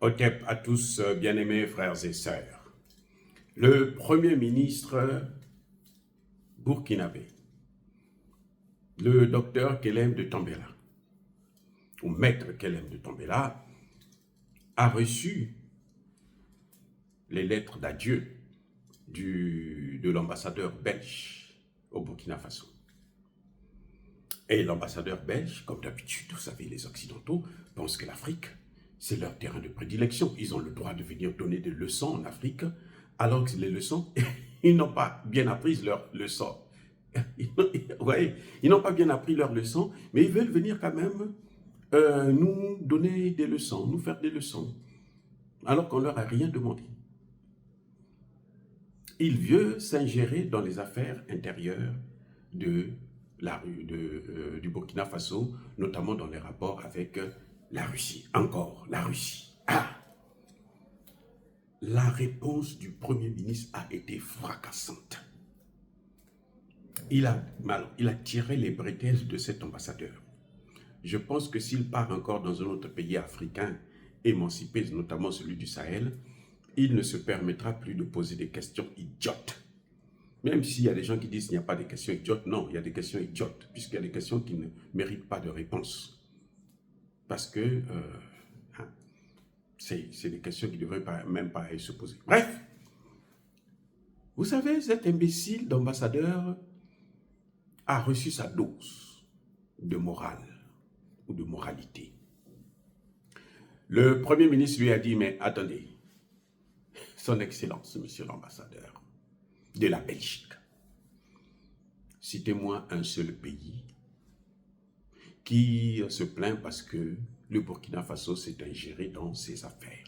Otep à tous, bien-aimés frères et sœurs. Le Premier ministre burkinabé, le docteur Kelem de Tambela, ou maître Kelem de Tambela, a reçu les lettres d'adieu de l'ambassadeur belge au Burkina Faso. Et l'ambassadeur belge, comme d'habitude, vous savez, les Occidentaux pensent que l'Afrique, c'est leur terrain de prédilection. Ils ont le droit de venir donner des leçons en Afrique, alors que les leçons, ils n'ont pas bien appris leurs leçons. Ils n'ont pas bien appris leurs leçons, mais ils veulent venir quand même nous donner des leçons, nous faire des leçons, alors qu'on ne leur a rien demandé. Il veut s'ingérer dans les affaires intérieures du Burkina Faso, notamment dans les rapports avec la Russie. Encore, la Russie. La réponse du Premier ministre a été fracassante. Il a tiré les bretelles de cet ambassadeur. Je pense que s'il part encore dans un autre pays africain émancipé, notamment celui du Sahel, il ne se permettra plus de poser des questions idiotes. Même s'il y a des gens qui disent qu'il n'y a pas de questions idiotes, non, il y a des questions idiotes, puisqu'il y a des questions qui ne méritent pas de réponse. Parce que c'est des questions qui ne devraient même pas se poser. Bref, vous savez, cet imbécile d'ambassadeur a reçu sa dose de morale ou de moralité. Le Premier ministre lui a dit, mais attendez, Son Excellence, Monsieur l'ambassadeur de la Belgique, citez-moi un seul pays qui se plaint parce que le Burkina Faso s'est ingéré dans ses affaires.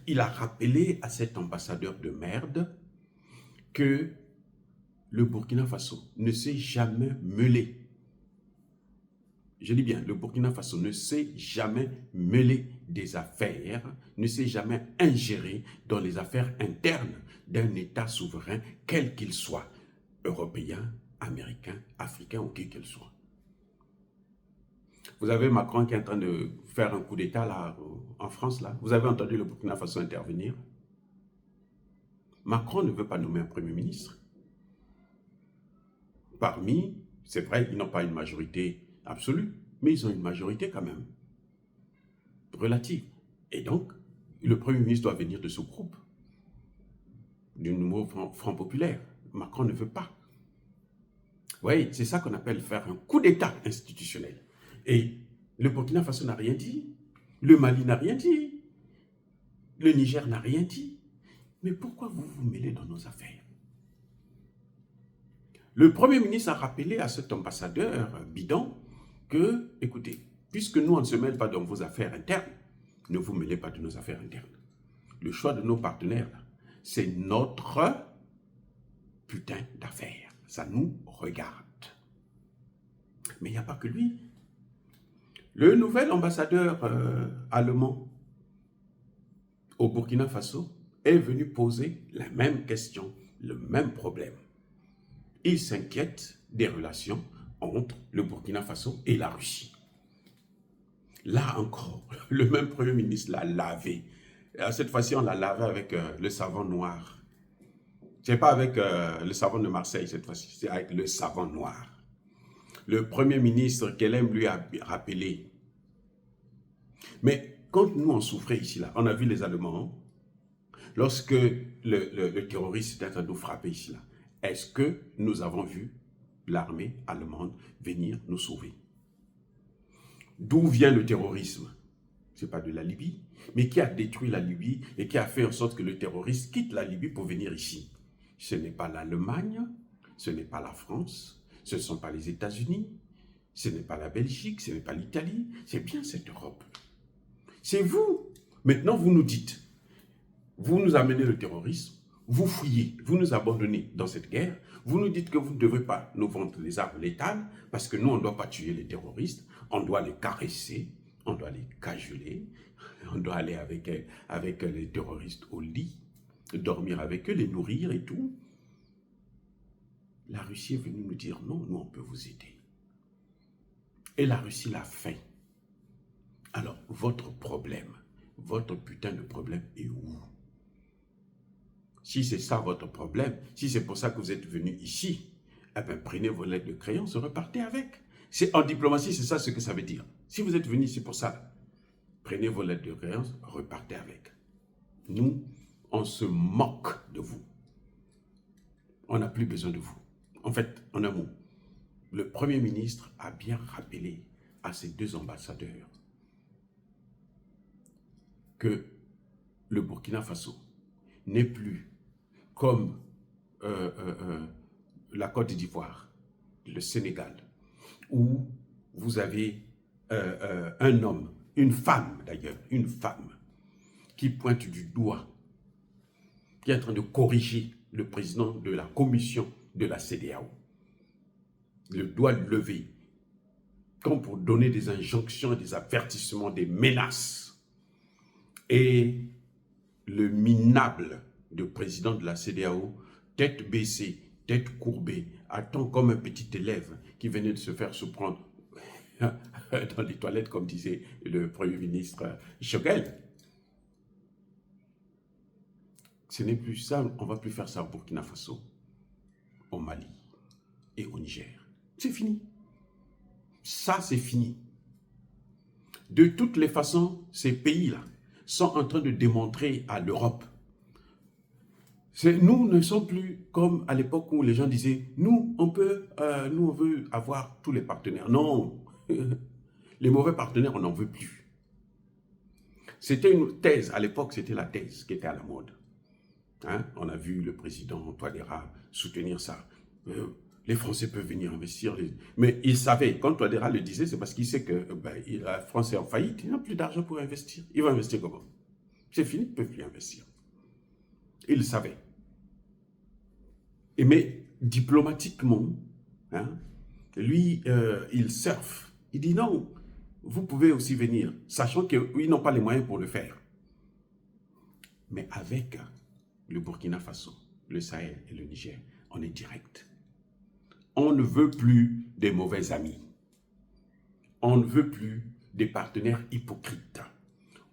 Il a rappelé à cet ambassadeur de merde que le Burkina Faso ne s'est jamais mêlé. Je dis bien, le Burkina Faso ne s'est jamais mêlé des affaires, ne s'est jamais ingéré dans les affaires internes d'un État souverain, quel qu'il soit, européen, américain, africain ou qui qu'il soit. Vous avez Macron qui est en train de faire un coup d'État là, en France. Là. Vous avez entendu le Burkina Faso intervenir. Macron ne veut pas nommer un Premier ministre. Parmi, c'est vrai, ils n'ont pas une majorité absolue, mais ils ont une majorité quand même, relative. Et donc, le Premier ministre doit venir de ce groupe, du nouveau Front populaire. Macron ne veut pas. Oui, c'est ça qu'on appelle faire un coup d'État institutionnel. Et le Burkina Faso n'a rien dit, le Mali n'a rien dit, le Niger n'a rien dit. Mais pourquoi vous vous mêlez dans nos affaires? Le Premier ministre a rappelé à cet ambassadeur bidon que, écoutez, puisque nous on ne se mêle pas dans vos affaires internes, ne vous mêlez pas de nos affaires internes. Le choix de nos partenaires, c'est notre putain d'affaires. Ça nous regarde. Mais il n'y a pas que lui. Le nouvel ambassadeur allemand au Burkina Faso est venu poser la même question, le même problème. Il s'inquiète des relations entre le Burkina Faso et la Russie. Là encore, le même Premier ministre l'a lavé. Cette fois-ci, on l'a lavé avec le savon noir. Ce n'est pas avec le savon de Marseille cette fois-ci, c'est avec le savon noir. Le Premier ministre Kelem lui a rappelé. Mais quand nous on souffrait ici, là, on a vu les Allemands, lorsque le terroriste était en train de nous frapper ici, là, est-ce que nous avons vu l'armée allemande venir nous sauver? D'où vient le terrorisme? Ce n'est pas de la Libye, mais qui a détruit la Libye et qui a fait en sorte que le terroriste quitte la Libye pour venir ici. Ce n'est pas l'Allemagne, ce n'est pas la France, ce ne sont pas les États-Unis, ce n'est pas la Belgique, ce n'est pas l'Italie, c'est bien cette Europe. C'est vous. Maintenant, vous nous dites, vous nous amenez le terrorisme, vous fouillez, vous nous abandonnez dans cette guerre, vous nous dites que vous ne devez pas nous vendre les armes létales, parce que nous, on ne doit pas tuer les terroristes, on doit les caresser, on doit les cajoler, on doit aller avec les terroristes au lit, dormir avec eux, les nourrir et tout. La Russie est venue nous dire non, nous on peut vous aider. Et la Russie l'a fait. Alors, votre problème, votre putain de problème est où? Si c'est ça votre problème, si c'est pour ça que vous êtes venu ici, eh bien, prenez vos lettres de créance et repartez avec. En diplomatie, c'est ça ce que ça veut dire. Si vous êtes venu ici pour ça, prenez vos lettres de créance, repartez avec. Nous, on se moque de vous. On n'a plus besoin de vous. En fait, en un mot, le Premier ministre a bien rappelé à ses deux ambassadeurs que le Burkina Faso n'est plus comme la Côte d'Ivoire, le Sénégal, où vous avez un homme, une femme d'ailleurs, une femme, qui pointe du doigt, qui est en train de corriger le président de la commission de la CEDEAO. Le doigt levé, comme pour donner des injonctions, des avertissements, des menaces. Et le minable de président de la CEDEAO, tête baissée, tête courbée, attend comme un petit élève qui venait de se faire surprendre dans les toilettes, comme disait le Premier ministre Choguel. Ce n'est plus ça, on ne va plus faire ça au Burkina Faso, au Mali et au Niger. C'est fini. Ça, c'est fini. De toutes les façons, ces pays-là sont en train de démontrer à l'Europe. Nous ne sommes plus comme à l'époque où les gens disaient « nous, on veut avoir tous les partenaires ». Non, les mauvais partenaires, on n'en veut plus. C'était une thèse, à l'époque, c'était la thèse qui était à la mode. Hein? On a vu le président Touadéra soutenir ça. Les Français peuvent venir investir. Mais il savait, quand Touadéra le disait, c'est parce qu'il sait que la France est en faillite, il n'a plus d'argent pour investir. Il va investir comment? C'est fini, il ne peut plus investir. Il le savait. Mais diplomatiquement, hein, lui, il surfe. Il dit non, vous pouvez aussi venir, sachant qu'ils n'ont pas les moyens pour le faire. Mais avec le Burkina Faso, le Sahel et le Niger, on est direct. On ne veut plus des mauvais amis. On ne veut plus des partenaires hypocrites.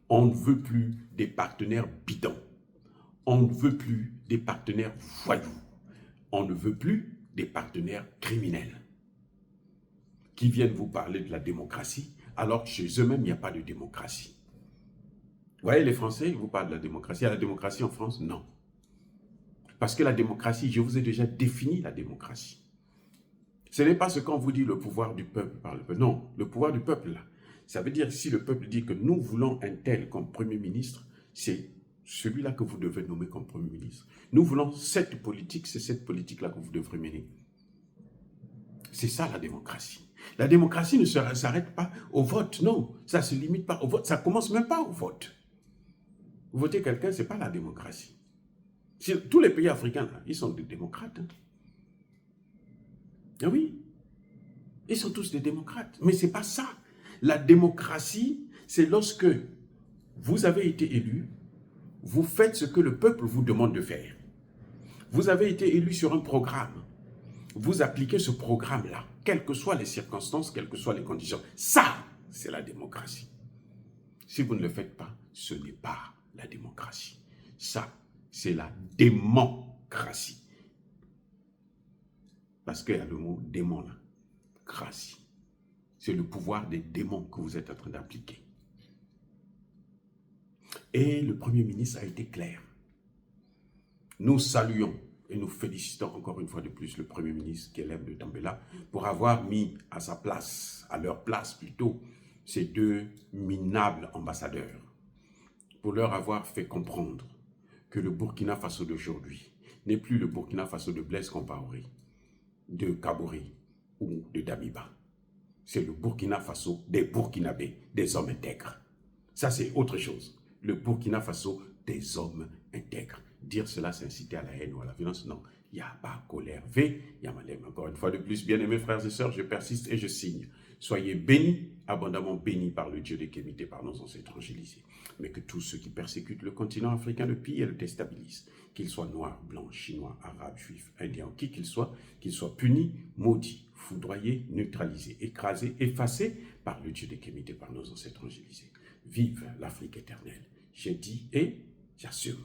On ne veut plus des partenaires bidons. On ne veut plus des partenaires voyous. On ne veut plus des partenaires criminels qui viennent vous parler de la démocratie, alors que chez eux-mêmes, il n'y a pas de démocratie. Vous voyez, les Français, ils vous parlent de la démocratie. Il y a la démocratie en France? Non. Parce que la démocratie, je vous ai déjà défini la démocratie. Ce n'est pas ce qu'on vous dit, le pouvoir du peuple par le peuple. Non, le pouvoir du peuple, là, ça veut dire si le peuple dit que nous voulons un tel comme Premier ministre, c'est celui-là que vous devez nommer comme Premier ministre. Nous voulons cette politique, c'est cette politique-là que vous devrez mener. C'est ça la démocratie. La démocratie ne s'arrête pas au vote, non. Ça ne se limite pas au vote, ça ne commence même pas au vote. Voter quelqu'un, ce n'est pas la démocratie. Tous les pays africains, là, ils sont des démocrates. Hein. Ah oui, ils sont tous des démocrates. Mais ce n'est pas ça. La démocratie, c'est lorsque vous avez été élu, vous faites ce que le peuple vous demande de faire. Vous avez été élu sur un programme. Vous appliquez ce programme-là, quelles que soient les circonstances, quelles que soient les conditions. Ça, c'est la démocratie. Si vous ne le faites pas, ce n'est pas la démocratie. Ça, c'est la démocratie. Parce qu'il y a le mot démon là. Cratie. C'est le pouvoir des démons que vous êtes en train d'appliquer. Et le Premier ministre a été clair. Nous saluons et nous félicitons encore une fois de plus le Premier ministre Caleb de Tambela pour avoir mis à sa place, à leur place plutôt, ces deux minables ambassadeurs, pour leur avoir fait comprendre que le Burkina Faso d'aujourd'hui n'est plus le Burkina Faso de Blaise Compaoré, de Kaboré ou de Damiba. C'est le Burkina Faso des Burkinabés, des hommes intègres. Ça, c'est autre chose. Le Burkina Faso des hommes intègres. Dire cela, c'est inciter à la haine ou à la violence. Non, il n'y a pas colère. V, il y a malem. Encore une fois de plus, bien-aimés frères et sœurs, je persiste et je signe. Soyez bénis, abondamment bénis par le Dieu de Kémité, par nos ancêtres angélisés. Mais que tous ceux qui persécutent le continent africain le pillent et le déstabilisent, qu'ils soient noirs, blancs, chinois, arabes, juifs, indiens, qui qu'ils soient punis, maudits, foudroyés, neutralisés, écrasés, effacés par le Dieu de Kémité, par nos ancêtres angélisés. Vive l'Afrique éternelle. J'ai dit et j'assume.